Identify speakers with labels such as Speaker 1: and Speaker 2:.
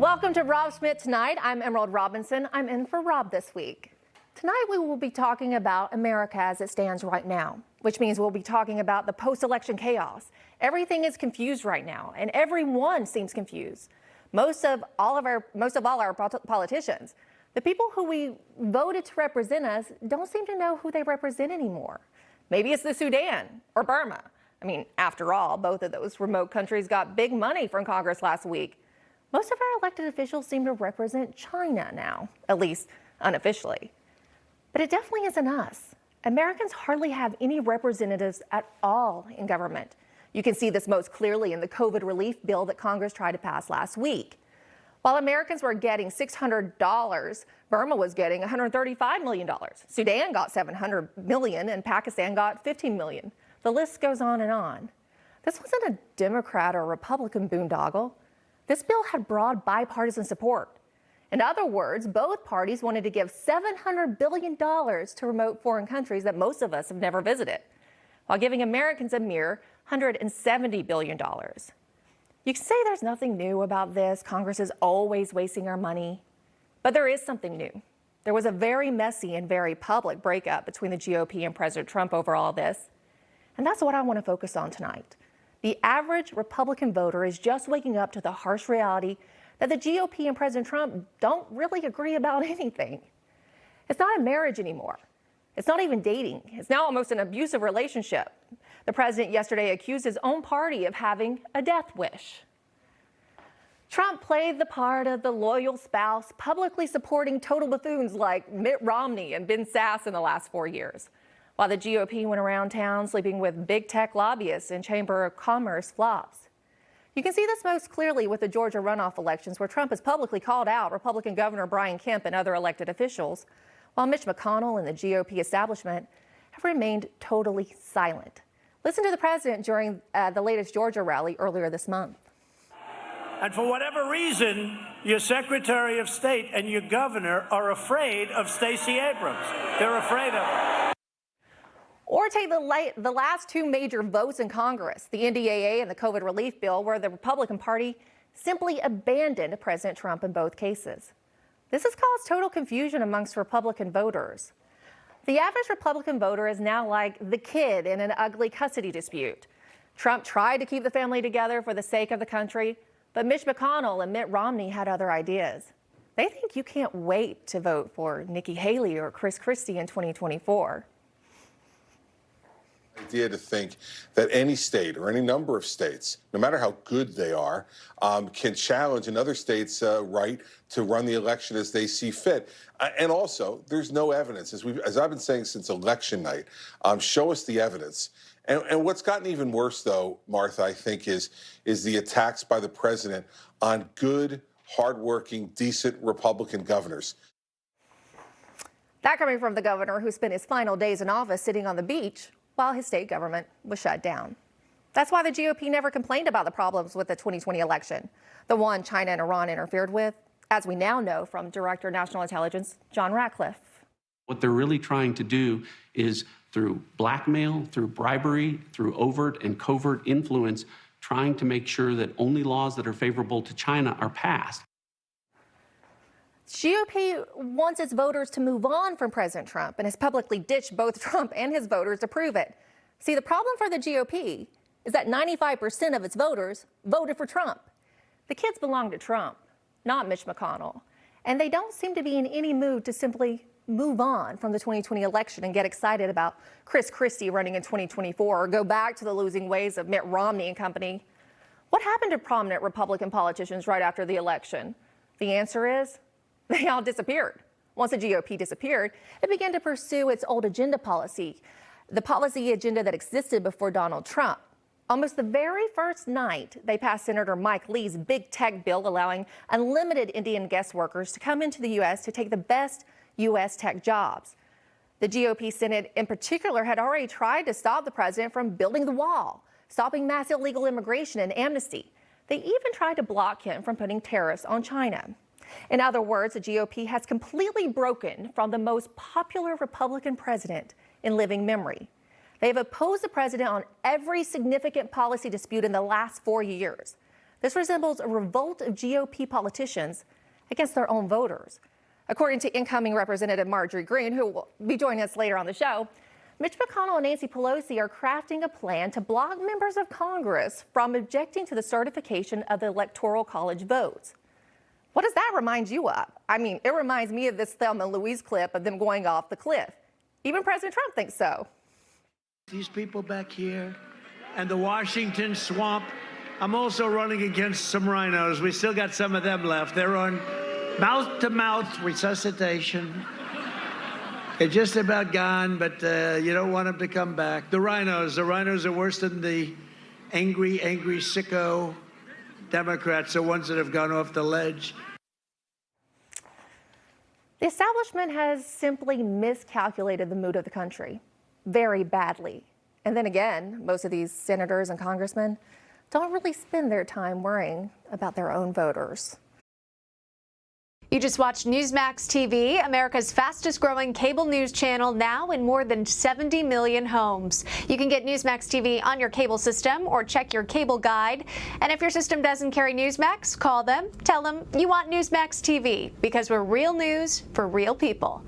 Speaker 1: Welcome to Rob Schmitt Tonight. I'm Emerald Robinson. I'm in for Rob this week. Tonight we will be talking about America as it stands right now, which means we'll be talking about the post-election chaos. Everything is confused right now, and everyone seems confused. Most of all our politicians, the people who we voted to represent us, don't seem to know who they represent anymore. Maybe it's the Sudan or Burma. I mean, after all, both of those remote countries got big money from Congress last week. Most of our elected officials seem to represent China now, at least unofficially. But it definitely isn't us. Americans hardly have any representatives at all in government. You can see this most clearly in the COVID relief bill that Congress tried to pass last week. While Americans were getting $600, Burma was getting $135 million. Sudan got $700 million and Pakistan got $15 million. The list goes on and on. This wasn't a Democrat or Republican boondoggle. This bill had broad bipartisan support. In other words, both parties wanted to give $700 billion to remote foreign countries that most of us have never visited, while giving Americans a mere $170 billion. You can say there's nothing new about this. Congress is always wasting our money. But there is something new. There was a very messy and very public breakup between the GOP and President Trump over all this. And that's what I want to focus on tonight. The average Republican voter is just waking up to the harsh reality that the GOP and President Trump don't really agree about anything. It's not a marriage anymore. It's not even dating. It's now almost an abusive relationship. The president yesterday accused his own party of having a death wish. Trump played the part of the loyal spouse, publicly supporting total buffoons like Mitt Romney and Ben Sasse in the last 4 years, while the GOP went around town sleeping with big tech lobbyists and Chamber of Commerce flops. You can see this most clearly with the Georgia runoff elections, where Trump has publicly called out Republican Governor Brian Kemp and other elected officials, while Mitch McConnell and the GOP establishment have remained totally silent. Listen to the president during the latest Georgia rally earlier this month.
Speaker 2: And for whatever reason, your Secretary of State and your governor are afraid of Stacey Abrams. They're afraid of her.
Speaker 1: Or take the last two major votes in Congress, the NDAA and the COVID relief bill, where the Republican Party simply abandoned President Trump in both cases. This has caused total confusion amongst Republican voters. The average Republican voter is now like the kid in an ugly custody dispute. Trump tried to keep the family together for the sake of the country, but Mitch McConnell and Mitt Romney had other ideas. They think you can't wait to vote for Nikki Haley or Chris Christie in 2024.
Speaker 3: Idea to think that any state or any number of states, no matter how good they are, can challenge another state's right to run the election as they see fit. And also, there's no evidence, as I've been saying since election night. Show us the evidence. And what's gotten even worse, though, Martha, I think, is the attacks by the president on good, hardworking, decent Republican governors.
Speaker 1: That coming from the governor who spent his final days in office sitting on the beach while his state government was shut down. That's why the GOP never complained about the problems with the 2020 election, the one China and Iran interfered with, as we now know from Director of National Intelligence John Ratcliffe.
Speaker 4: What they're really trying to do is, through blackmail, through bribery, through overt and covert influence, trying to make sure that only laws that are favorable to China are passed.
Speaker 1: GOP wants its voters to move on from President Trump and has publicly ditched both Trump and his voters to prove it. See, the problem for the GOP is that 95% of its voters voted for Trump. The kids belong to Trump, not Mitch McConnell. And they don't seem to be in any mood to simply move on from the 2020 election and get excited about Chris Christie running in 2024 or go back to the losing ways of Mitt Romney and company. What happened to prominent Republican politicians right after the election? The answer is they all disappeared. Once the GOP disappeared, it began to pursue its old agenda policy, the policy agenda that existed before Donald Trump. Almost the very first night, they passed Senator Mike Lee's big tech bill allowing unlimited Indian guest workers to come into the U.S. to take the best U.S. tech jobs. The GOP Senate in particular had already tried to stop the president from building the wall, stopping mass illegal immigration and amnesty. They even tried to block him from putting tariffs on China. In other words, the GOP has completely broken from the most popular Republican president in living memory. They have opposed the president on every significant policy dispute in the last 4 years. This resembles a revolt of GOP politicians against their own voters. According to incoming Representative Marjorie Greene, who will be joining us later on the show, Mitch McConnell and Nancy Pelosi are crafting a plan to block members of Congress from objecting to the certification of the Electoral College votes. What does that remind you of? I mean, it reminds me of this Thelma and Louise clip of them going off the cliff. Even President Trump thinks so.
Speaker 2: These people back here and the Washington swamp. I'm also running against some rhinos. We still got some of them left. They're on mouth-to-mouth resuscitation. They're just about gone, but you don't want them to come back. The rhinos are worse than the angry sicko Democrats, the ones that have gone off the ledge.
Speaker 1: The establishment has simply miscalculated the mood of the country very badly. And then again, most of these senators and congressmen don't really spend their time worrying about their own voters.
Speaker 5: You just watched Newsmax TV, America's fastest growing cable news channel, now in more than 70 million homes. You can get Newsmax TV on your cable system or check your cable guide. And if your system doesn't carry Newsmax, call them, tell them you want Newsmax TV, because we're real news for real people.